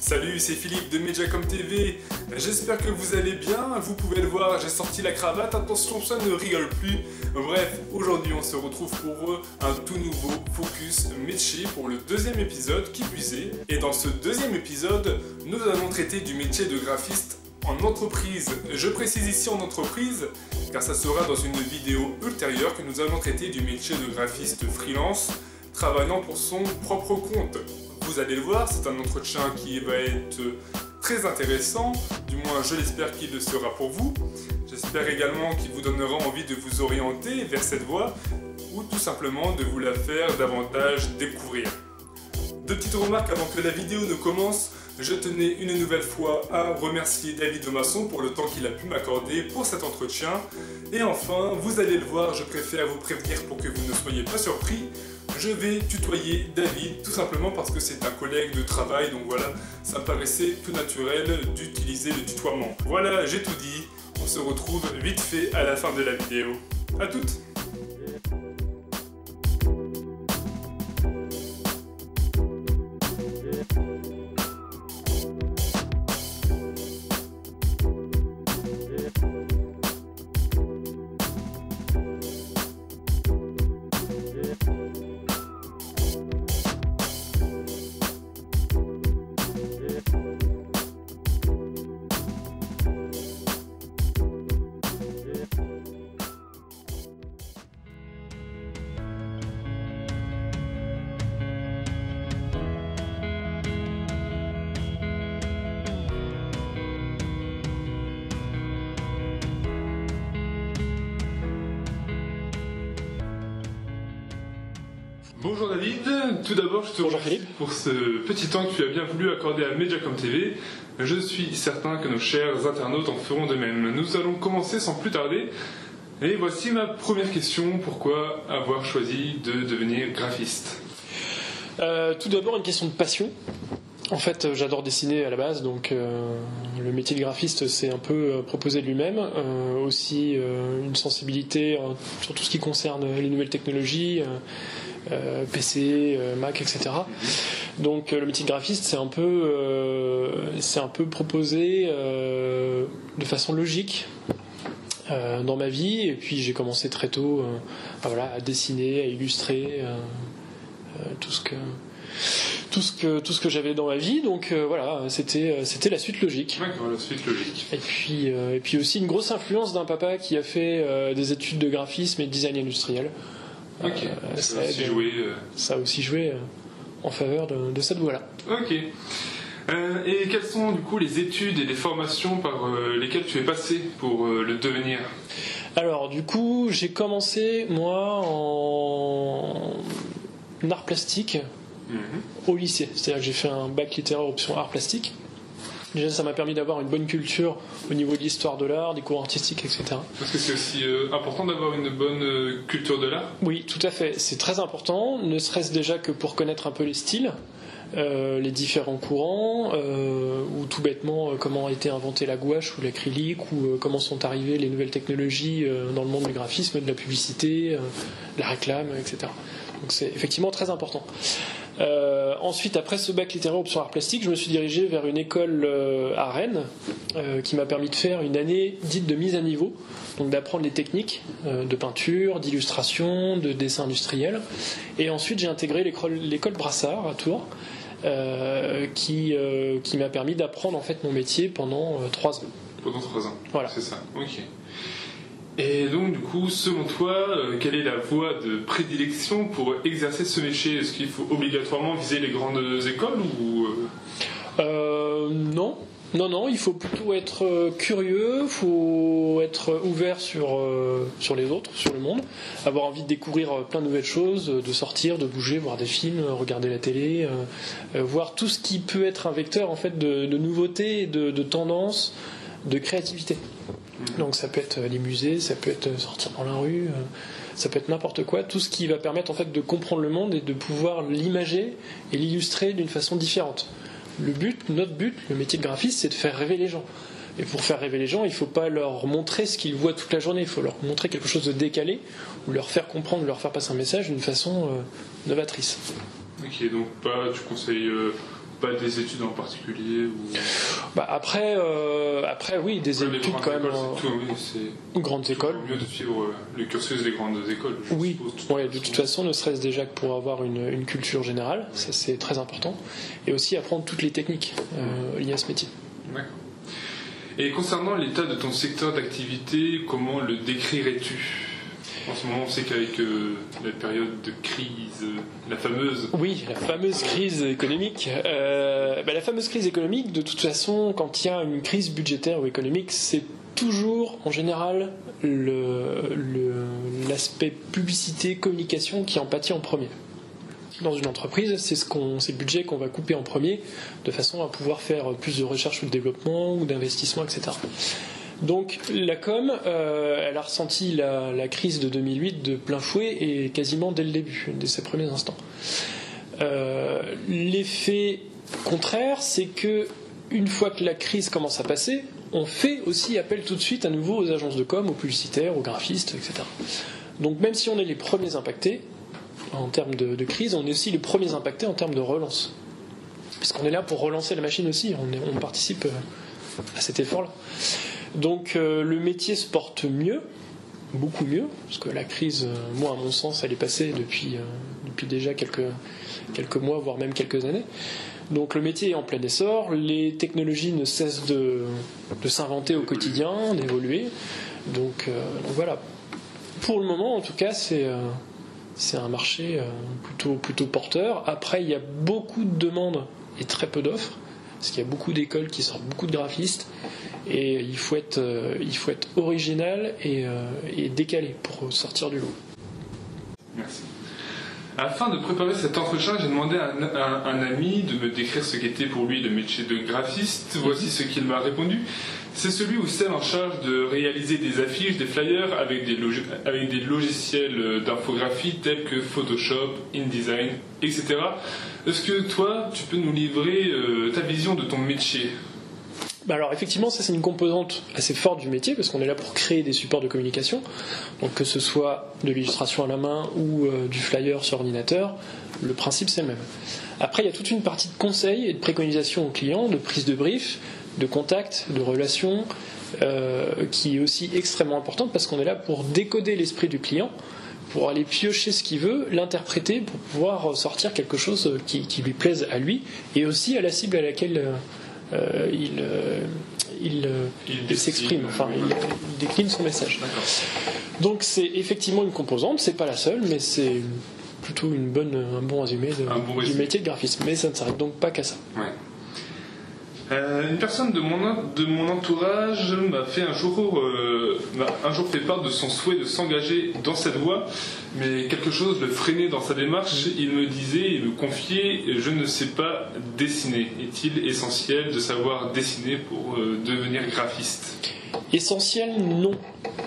Salut, c'est Philippe de Mediacom TV. J'espère que vous allez bien. Vous pouvez le voir, j'ai sorti la cravate. Attention, ça ne rigole plus. Bref, aujourd'hui on se retrouve pour un tout nouveau Focus métier pour le deuxième épisode qui plus est. Et dans ce deuxième épisode, nous allons traiter du métier de graphiste en entreprise. Je précise ici en entreprise car ça sera dans une vidéo ultérieure que nous allons traiter du métier de graphiste freelance travaillant pour son propre compte. Vous allez le voir, c'est un entretien qui va être très intéressant, du moins je l'espère qu'il le sera pour vous. J'espère également qu'il vous donnera envie de vous orienter vers cette voie ou tout simplement de vous la faire davantage découvrir. Deux petites remarques avant que la vidéo ne commence. Je tenais une nouvelle fois à remercier David Masson pour le temps qu'il a pu m'accorder pour cet entretien. Et enfin, vous allez le voir, je préfère vous prévenir pour que vous ne soyez pas surpris. Je vais tutoyer David, tout simplement parce que c'est un collègue de travail, donc voilà, ça me paraissait tout naturel d'utiliser le tutoiement. Voilà, j'ai tout dit, on se retrouve vite fait à la fin de la vidéo. À toutes! Bonjour David, tout d'abord je te remercie pour ce petit temps que tu as bien voulu accorder à Mediacom TV. Je suis certain que nos chers internautes en feront de même. Nous allons commencer sans plus tarder. Et voici ma première question, pourquoi avoir choisi de devenir graphiste ? Tout d'abord une question de passion. En fait, j'adore dessiner à la base, donc le métier de graphiste c'est un peu proposé de lui-même. Aussi une sensibilité sur tout ce qui concerne les nouvelles technologies, PC, Mac, etc. Donc le métier de graphiste c'est un peu proposé de façon logique dans ma vie. Et puis j'ai commencé très tôt à dessiner, à illustrer tout ce que j'avais dans ma vie, donc voilà, c'était la suite logique. D'accord, la suite logique. Et puis aussi une grosse influence d'un papa qui a fait des études de graphisme et de design industriel. Ok, ça a aussi joué en faveur de cette voie-là. Ok. Et quelles sont du coup les études et les formations par lesquelles tu es passé pour le devenir ? Alors du coup, j'ai commencé moi en art plastique au lycée. C'est-à-dire que j'ai fait un bac littéraire option art plastique. Déjà, ça m'a permis d'avoir une bonne culture au niveau de l'histoire de l'art, des cours artistiques, etc. Parce que c'est aussi important d'avoir une bonne culture de l'art ? Oui, tout à fait. C'est très important, ne serait-ce déjà que pour connaître un peu les styles, les différents courants, ou tout bêtement comment a été inventée la gouache ou l'acrylique, ou comment sont arrivées les nouvelles technologies dans le monde du graphisme, de la publicité, de la réclame, etc. Donc c'est effectivement très important. Ensuite, après ce bac littéraire option art plastique, je me suis dirigé vers une école à Rennes qui m'a permis de faire une année dite de mise à niveau, donc d'apprendre les techniques de peinture, d'illustration, de dessin industriel. Et ensuite, j'ai intégré l'école Brassard à Tours, qui m'a permis d'apprendre en fait mon métier pendant 3 ans. Pendant 3 ans, voilà. C'est ça, ok. Et donc, du coup, selon toi, quelle est la voie de prédilection pour exercer ce métier ? Est-ce qu'il faut obligatoirement viser les grandes écoles ou Non, il faut plutôt être curieux, il faut être ouvert sur les autres, sur le monde, avoir envie de découvrir plein de nouvelles choses, de sortir, de bouger, voir des films, regarder la télé, voir tout ce qui peut être un vecteur en fait de nouveautés, de tendances, de créativité. Donc ça peut être les musées, ça peut être sortir dans la rue, ça peut être n'importe quoi, tout ce qui va permettre en fait de comprendre le monde et de pouvoir l'imager et l'illustrer d'une façon différente. Notre but, le métier de graphiste, c'est de faire rêver les gens. Et pour faire rêver les gens, il ne faut pas leur montrer ce qu'ils voient toute la journée, il faut leur montrer quelque chose de décalé, ou leur faire comprendre, leur faire passer un message d'une façon novatrice. Ok, donc tu conseilles pas des études en particulier ou... Après, oui, des études quand même. C'est grandes écoles. mieux de suivre le cursus des grandes écoles. Oui, de toute façon, ne serait-ce déjà que pour avoir une culture générale, ça c'est très important, et aussi apprendre toutes les techniques liées à ce métier. D'accord. Et concernant l'état de ton secteur d'activité, comment le décrirais-tu ? En ce moment, on sait qu'avec la période de crise, la fameuse crise économique. La fameuse crise économique, de toute façon, quand il y a une crise budgétaire ou économique, c'est toujours, en général, l'aspect publicité, communication qui en pâtit en premier. Dans une entreprise, c'est le budget qu'on va couper en premier, de façon à pouvoir faire plus de recherche ou de développement ou d'investissement, etc. Donc la com, elle a ressenti la crise de 2008 de plein fouet et quasiment dès le début, dès ses premiers instants. L'effet contraire, c'est que une fois que la crise commence à passer, on fait aussi appel tout de suite à nouveau aux agences de com, aux publicitaires, aux graphistes, etc. Donc même si on est les premiers impactés en termes de crise, on est aussi les premiers impactés en termes de relance. Puisqu'on est là pour relancer la machine aussi, on participe à cet effort-là. Donc le métier se porte mieux, beaucoup mieux, parce que la crise, moi à mon sens, elle est passée depuis déjà quelques mois, voire même quelques années. Donc le métier est en plein essor, les technologies ne cessent de s'inventer au quotidien, d'évoluer. Donc voilà. Pour le moment, en tout cas, c'est un marché plutôt porteur. Après, il y a beaucoup de demandes et très peu d'offres, parce qu'il y a beaucoup d'écoles qui sortent beaucoup de graphistes, et il faut être original et décalé pour sortir du lot. Merci. Afin de préparer cet entretien, j'ai demandé à un ami de me décrire ce qu'était pour lui le métier de graphiste. Voici ce qu'il m'a répondu. C'est celui ou celle en charge de réaliser des affiches, des flyers avec des logiciels d'infographie tels que Photoshop, InDesign, etc. Est-ce que toi, tu peux nous livrer ta vision de ton métier ? Alors effectivement, ça c'est une composante assez forte du métier, parce qu'on est là pour créer des supports de communication, donc que ce soit de l'illustration à la main ou du flyer sur ordinateur, le principe c'est le même. Après, il y a toute une partie de conseil et de préconisation aux clients, de prise de brief, de contact, de relation, qui est aussi extrêmement importante, parce qu'on est là pour décoder l'esprit du client, pour aller piocher ce qu'il veut, l'interpréter, pour pouvoir sortir quelque chose qui lui plaise à lui, et aussi à la cible à laquelle il s'exprime, enfin il décline son message. D'accord. Donc c'est effectivement une composante, c'est pas la seule, mais c'est plutôt un bon résumé du métier de graphiste. Mais ça ne s'arrête donc pas qu'à ça. Ouais. Une personne de mon entourage m'a un jour fait part de son souhait de s'engager dans cette voie, mais quelque chose le freinait dans sa démarche. Il me confiait « Je ne sais pas dessiner ». Est-il essentiel de savoir dessiner pour devenir graphiste ? Essentiel, non.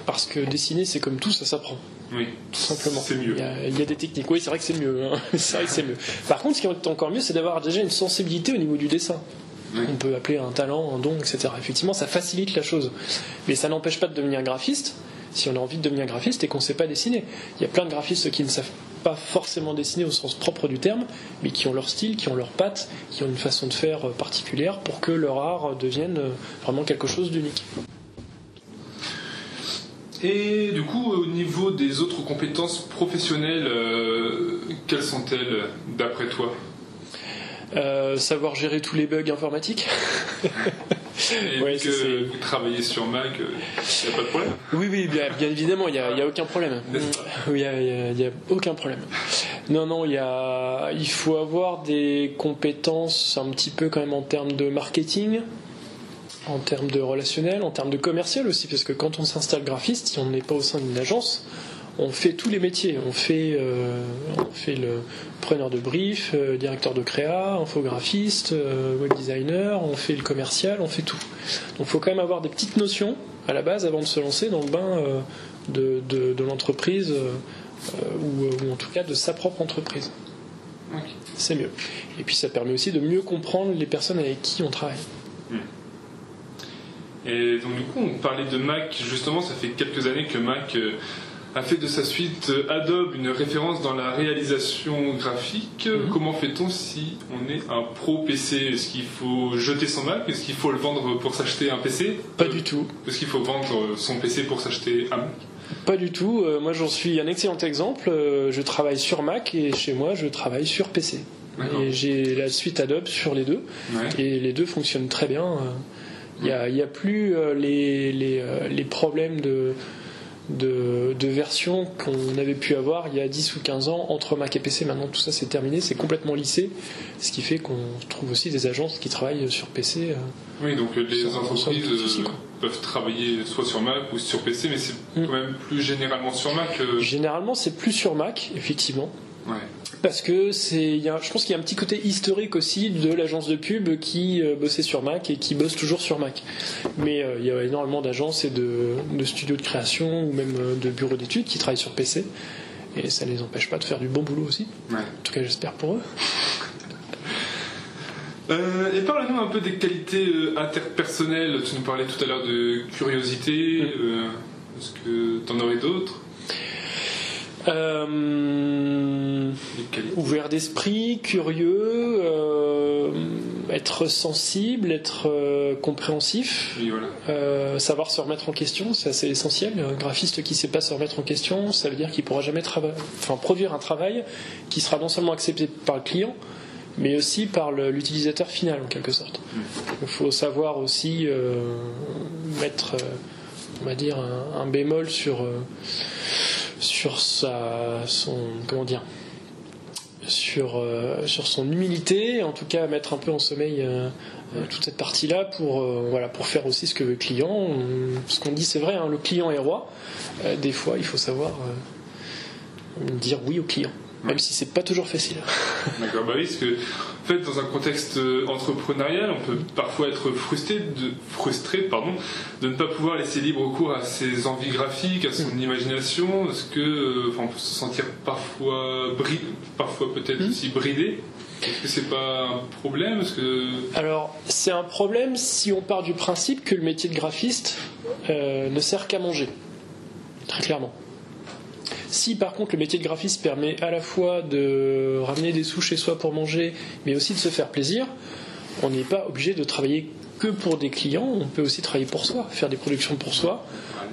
Parce que dessiner, c'est comme tout, ça s'apprend. Oui, tout simplement. C'est mieux. Il y a des techniques. Oui, c'est vrai que c'est mieux. Hein. C'est vrai que c'est mieux. Par contre, ce qui est encore mieux, c'est d'avoir déjà une sensibilité au niveau du dessin. Oui. On peut appeler un talent, un don, etc. Effectivement, ça facilite la chose. Mais ça n'empêche pas de devenir graphiste, si on a envie de devenir graphiste et qu'on ne sait pas dessiner. Il y a plein de graphistes qui ne savent pas forcément dessiner au sens propre du terme, mais qui ont leur style, qui ont leurs pattes, qui ont une façon de faire particulière pour que leur art devienne vraiment quelque chose d'unique. Et du coup, au niveau des autres compétences professionnelles, quelles sont-elles d'après toi ? Savoir gérer tous les bugs informatiques. Et ouais, que vous travaillez sur Mac, il n'y a pas de problème ? Oui, bien évidemment, il n'y a aucun problème. Il n'y a aucun problème. Non, il faut avoir des compétences un petit peu quand même en termes de marketing, en termes de relationnel, en termes de commercial aussi, parce que quand on s'installe graphiste, si on n'est pas au sein d'une agence, on fait tous les métiers. On fait le preneur de brief, directeur de créa, infographiste, web designer, on fait le commercial, on fait tout. Donc il faut quand même avoir des petites notions à la base avant de se lancer dans le bain de l'entreprise ou en tout cas de sa propre entreprise. Okay. C'est mieux. Et puis ça permet aussi de mieux comprendre les personnes avec qui on travaille. Et donc du coup, on parlait de Mac, justement, ça fait quelques années que Mac a fait de sa suite Adobe une référence dans la réalisation graphique. Comment fait-on si on est un pro PC? Est-ce qu'il faut jeter son Mac? Est-ce qu'il faut le vendre pour s'acheter un PC? Pas du tout. Est-ce qu'il faut vendre son PC pour s'acheter un Mac? Pas du tout. Moi, j'en suis un excellent exemple. Je travaille sur Mac et chez moi, je travaille sur PC. D'accord. Et j'ai la suite Adobe sur les deux. Ouais. Et les deux fonctionnent très bien. Il n'y a plus les problèmes de version qu'on avait pu avoir il y a 10 ou 15 ans entre Mac et PC. Maintenant, tout ça, c'est terminé. C'est complètement lissé. Ce qui fait qu'on trouve aussi des agences qui travaillent sur PC. Oui, donc les entreprises souci, peuvent travailler soit sur Mac ou sur PC, mais c'est quand même plus généralement sur Mac. Généralement, c'est plus sur Mac, effectivement. Ouais. Parce que je pense qu'il y a un petit côté historique aussi de l'agence de pub qui bossait sur Mac et qui bosse toujours sur Mac. Mais il y a énormément d'agences et de studios de création ou même de bureaux d'études qui travaillent sur PC. Et ça ne les empêche pas de faire du bon boulot aussi. Ouais. En tout cas, j'espère pour eux. Et parle-nous un peu des qualités interpersonnelles. Tu nous parlais tout à l'heure de curiosité. Est-ce que tu en aurais d'autres? Ouvert d'esprit, curieux, être sensible, être compréhensif, oui, voilà. Savoir se remettre en question, c'est assez essentiel. Un graphiste qui ne sait pas se remettre en question, ça veut dire qu'il ne pourra jamais produire un travail qui sera non seulement accepté par le client, mais aussi par l'utilisateur final en quelque sorte. Il faut savoir aussi mettre, on va dire, un bémol sur son humilité, en tout cas mettre un peu en sommeil toute cette partie-là pour faire aussi ce que veut le client. Ce qu'on dit, c'est vrai, le client est roi. Des fois, il faut savoir dire oui au client, même si c'est pas toujours facile. D'accord, bah oui, parce que en fait, dans un contexte entrepreneurial, on peut parfois être frustré de ne pas pouvoir laisser libre cours à ses envies graphiques, à son imagination, parce que on peut se sentir parfois peut-être aussi bridé. Est-ce que c'est pas un problème? Alors, c'est un problème si on part du principe que le métier de graphiste ne sert qu'à manger, très clairement. Si par contre le métier de graphiste permet à la fois de ramener des sous chez soi pour manger, mais aussi de se faire plaisir, on n'est pas obligé de travailler que pour des clients, on peut aussi travailler pour soi, faire des productions pour soi.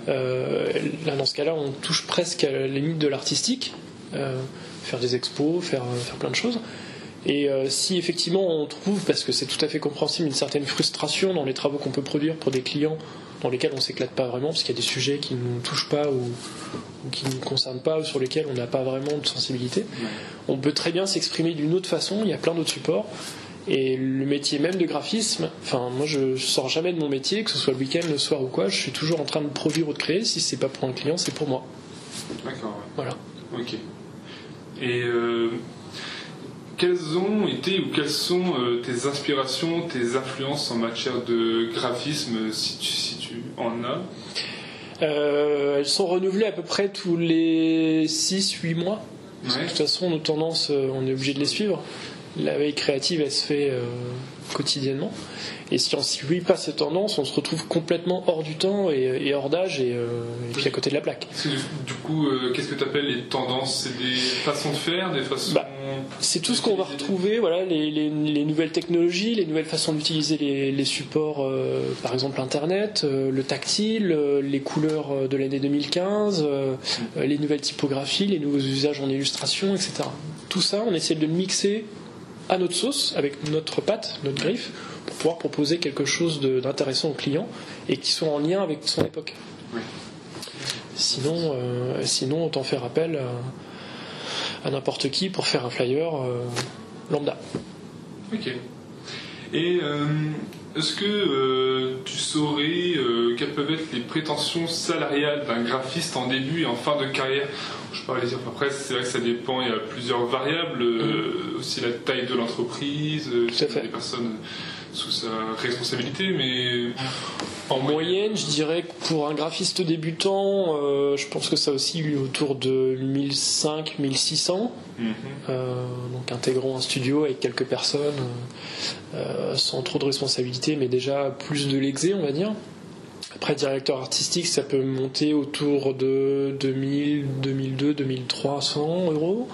Là, dans ce cas-là, on touche presque à la limite de l'artistique, faire des expos, faire plein de choses. Et si effectivement on trouve, parce que c'est tout à fait compréhensible, une certaine frustration dans les travaux qu'on peut produire pour des clients dans lesquels on s'éclate pas vraiment, parce qu'il y a des sujets qui ne nous touchent pas ou qui ne nous concernent pas, ou sur lesquels on n'a pas vraiment de sensibilité, on peut très bien s'exprimer d'une autre façon. Il y a plein d'autres supports. Et le métier même de graphisme, moi je sors jamais de mon métier, que ce soit le week-end, le soir ou quoi, je suis toujours en train de produire ou de créer. Si c'est pas pour un client, c'est pour moi. D'accord. Ouais. Voilà. Ok. Et quelles ont été ou quelles sont tes inspirations, tes influences en matière de graphisme, si tu en as? Elles sont renouvelées à peu près tous les 6-8 mois. Parce que de toute façon, nos tendances, on est obligé de les suivre. La veille créative, elle se fait quotidiennement. Et si on ne suit pas ces tendances, on se retrouve complètement hors du temps et hors d'âge et puis à côté de la plaque. Du coup, qu'est-ce que tu appelles les tendances? C'est des façons de faire, des façons... c'est tout ce qu'on va retrouver, voilà, les nouvelles technologies, les nouvelles façons d'utiliser les supports, par exemple Internet, le tactile, les couleurs de l'année 2015, les nouvelles typographies, les nouveaux usages en illustration, etc. Tout ça, on essaie de le mixer à notre sauce, avec notre patte, notre griffe, pour pouvoir proposer quelque chose d'intéressant au client et qui soit en lien avec son époque. Oui. Sinon, autant faire appel à n'importe qui pour faire un flyer lambda. Ok. Et est-ce que tu saurais quelles peuvent être les prétentions salariales d'un graphiste en début et en fin de carrière? Je parlais dire, après, c'est vrai que ça dépend, il y a plusieurs variables, aussi la taille de l'entreprise, des personnes sous sa responsabilité, mais... En moyenne, je dirais que pour un graphiste débutant, je pense que ça oscille autour de 1500-1600. Donc intégrons un studio avec quelques personnes, sans trop de responsabilité, mais déjà plus de l'exé, on va dire. Après, directeur artistique, ça peut monter autour de 2000, 2002, 2300 euros.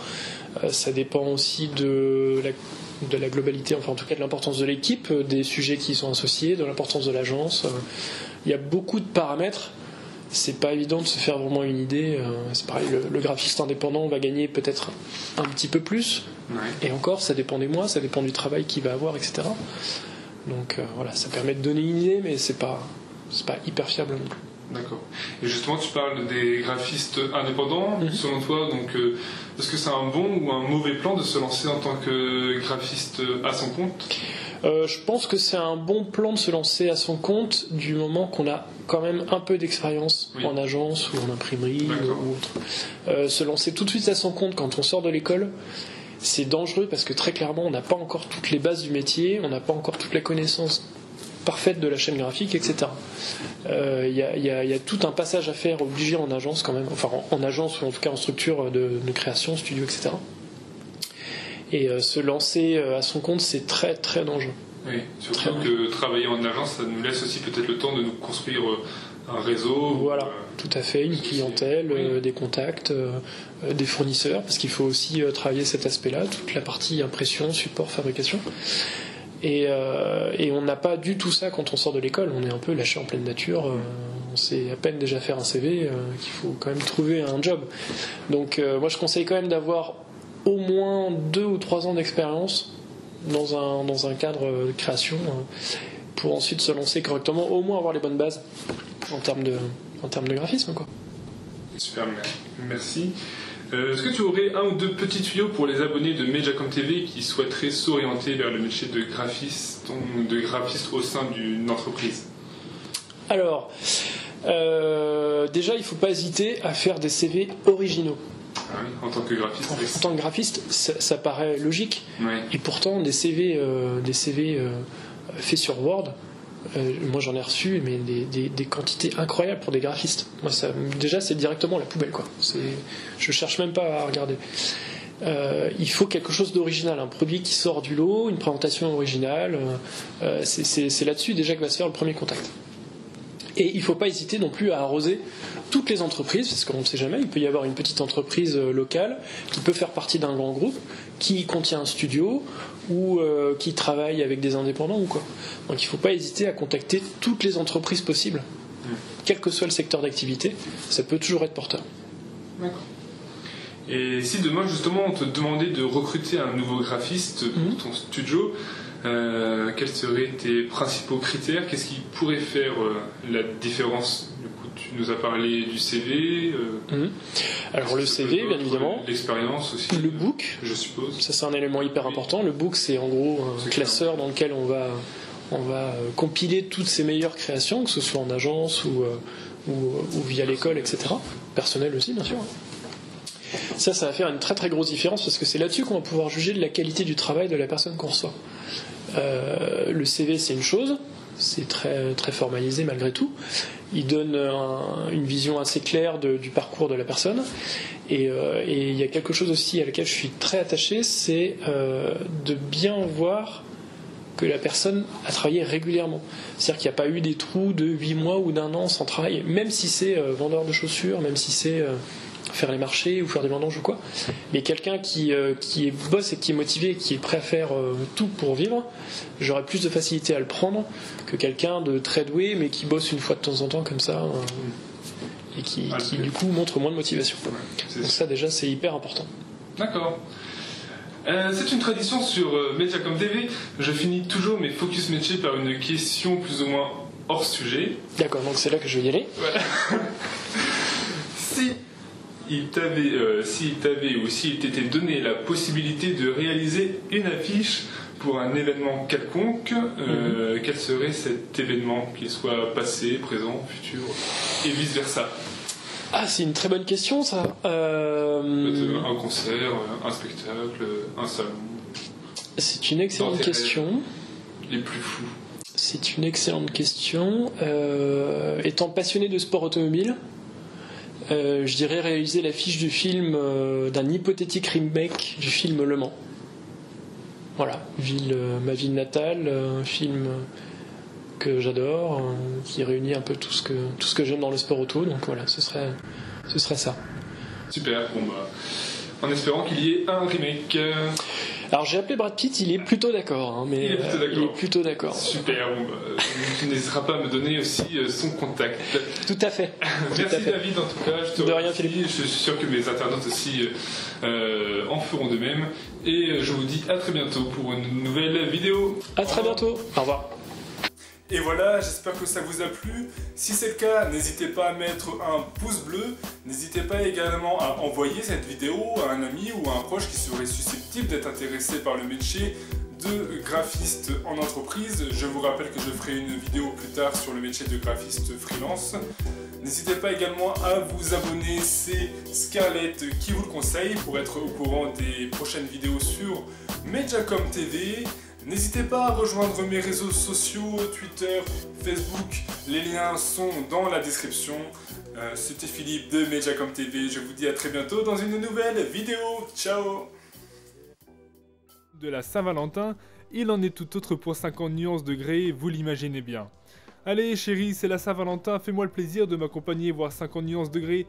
Ça dépend aussi de la globalité, enfin en tout cas de l'importance de l'équipe, des sujets qui y sont associés, de l'importance de l'agence. Il y a beaucoup de paramètres. C'est pas évident de se faire vraiment une idée. C'est pareil, le graphiste indépendant va gagner peut-être un petit peu plus. Ouais. Et encore, ça dépend des mois, ça dépend du travail qu'il va avoir, etc. Donc voilà, ça permet de donner une idée, mais c'est pas hyper fiable non plus. D'accord. Et justement, tu parles des graphistes indépendants. Selon toi, donc, est-ce que c'est un bon ou un mauvais plan de se lancer en tant que graphiste à son compte ? Je pense que c'est un bon plan de se lancer à son compte du moment qu'on a quand même un peu d'expérience en agence ou en imprimerie ou autre. Se lancer tout de suite à son compte quand on sort de l'école, c'est dangereux parce que très clairement on n'a pas encore toutes les bases du métier, on n'a pas encore toute la connaissance parfaite de la chaîne graphique, etc. Il y a tout un passage à faire obligé en agence quand même, enfin en agence ou en tout cas en structure de création, studio, etc. Et se lancer à son compte, c'est très très dangereux. Oui, surtout que travailler en agence, ça nous laisse aussi peut-être le temps de nous construire un réseau. Voilà, tout à fait, une clientèle, des contacts, des fournisseurs, parce qu'il faut aussi travailler cet aspect-là, toute la partie impression, support, fabrication. Et on n'a pas du tout ça quand on sort de l'école, on est un peu lâché en pleine nature, on sait à peine déjà faire un CV, qu'il faut quand même trouver un job. Donc moi je conseille quand même d'avoir au moins 2 ou 3 ans d'expérience dans un cadre de création pour ensuite se lancer correctement, au moins avoir les bonnes bases en termes de graphisme, quoi. Super, merci. Est-ce que tu aurais un ou deux petits tuyaux pour les abonnés de Mediacom TV qui souhaiteraient s'orienter vers le métier de graphiste au sein d'une entreprise ? Alors, déjà, il ne faut pas hésiter à faire des CV originaux. Ah oui, en tant que graphiste. En tant que graphiste, ça paraît logique. Ouais. Et pourtant, des CV faits sur Word, moi j'en ai reçu, mais des quantités incroyables pour des graphistes. Moi, déjà, c'est directement la poubelle, quoi. Je cherche même pas à regarder. Il faut quelque chose d'original, un produit qui sort du lot, une présentation originale. C'est là-dessus déjà que va se faire le premier contact. Et il ne faut pas hésiter non plus à arroser toutes les entreprises, parce qu'on ne sait jamais, il peut y avoir une petite entreprise locale qui peut faire partie d'un grand groupe, qui contient un studio ou qui travaille avec des indépendants ou quoi. Donc il ne faut pas hésiter à contacter toutes les entreprises possibles, quel que soit le secteur d'activité, ça peut toujours être porteur. D'accord. Et si demain justement on te demandait de recruter un nouveau graphiste pour ton studio, quels seraient tes principaux critères ? Qu'est-ce qui pourrait faire la différence ? Du coup, tu nous as parlé du CV. Alors le CV, bien évidemment. L'expérience aussi. Le book, je suppose. Ça c'est un élément hyper important. Le book, c'est en gros un classeur dans lequel on va compiler toutes ses meilleures créations, que ce soit en agence ou via l'école, etc. Personnel aussi, bien sûr. Ça va faire une très très grosse différence parce que c'est là-dessus qu'on va pouvoir juger de la qualité du travail de la personne qu'on reçoit. Le CV, c'est une chose, c'est très, très formalisé malgré tout. Il donne une vision assez claire du parcours de la personne. Et il y a quelque chose aussi à laquelle je suis très attaché, c'est de bien voir que la personne a travaillé régulièrement. C'est-à-dire qu'il n'y a pas eu des trous de 8 mois ou d'1 an sans travail, même si c'est vendeur de chaussures, même si c'est faire les marchés ou faire des vendanges ou quoi. Mais quelqu'un qui bosse et qui est motivé et qui est prêt à faire tout pour vivre, j'aurais plus de facilité à le prendre que quelqu'un de très doué mais qui bosse une fois de temps en temps comme ça et qui du coup montre moins de motivation. Donc ça déjà c'est hyper important. D'accord. C'est une tradition sur Mediacom TV. Je finis toujours mes focus métiers par une question plus ou moins hors sujet. D'accord, donc c'est là que je vais y aller. Voilà. S'il t'était donné la possibilité de réaliser une affiche pour un événement quelconque, quel serait cet événement, qu'il soit passé, présent, futur, et vice-versa ? Ah, c'est une très bonne question, ça. Un concert, un spectacle, un salon. C'est une excellente question. Les plus fous. C'est une excellente question. Étant passionné de sport automobile, je dirais réaliser l'affiche du film, d'un hypothétique remake du film Le Mans. Voilà, ma ville natale, un film que j'adore, qui réunit un peu tout ce que j'aime dans le sport auto. Donc voilà, ce serait ça. Super, bon bah, en espérant qu'il y ait un remake. Alors j'ai appelé Brad Pitt, il est plutôt d'accord, hein, mais il est plutôt d'accord. Super, bon bah, tu n'hésiteras pas à me donner aussi son contact. Tout à fait. Merci David, en tout cas, je te de rien, remercie. Philippe. Je suis sûr que mes internautes aussi en feront de même. Et je vous dis à très bientôt pour une nouvelle vidéo. À très bientôt, au revoir. Et voilà, j'espère que ça vous a plu. Si c'est le cas, n'hésitez pas à mettre un pouce bleu. N'hésitez pas également à envoyer cette vidéo à un ami ou à un proche qui serait susceptible d'être intéressé par le métier de graphiste en entreprise. Je vous rappelle que je ferai une vidéo plus tard sur le métier de graphiste freelance. N'hésitez pas également à vous abonner, c'est Scarlett qui vous le conseille pour être au courant des prochaines vidéos sur Mediacom TV. N'hésitez pas à rejoindre mes réseaux sociaux, Twitter, Facebook, les liens sont dans la description. C'était Philippe de Mediacom TV, je vous dis à très bientôt dans une nouvelle vidéo. Ciao! De la Saint-Valentin, il en est tout autre pour 50 nuances degrés, vous l'imaginez bien. Allez chérie, c'est la Saint-Valentin, fais-moi le plaisir de m'accompagner voir 50 nuances degrés.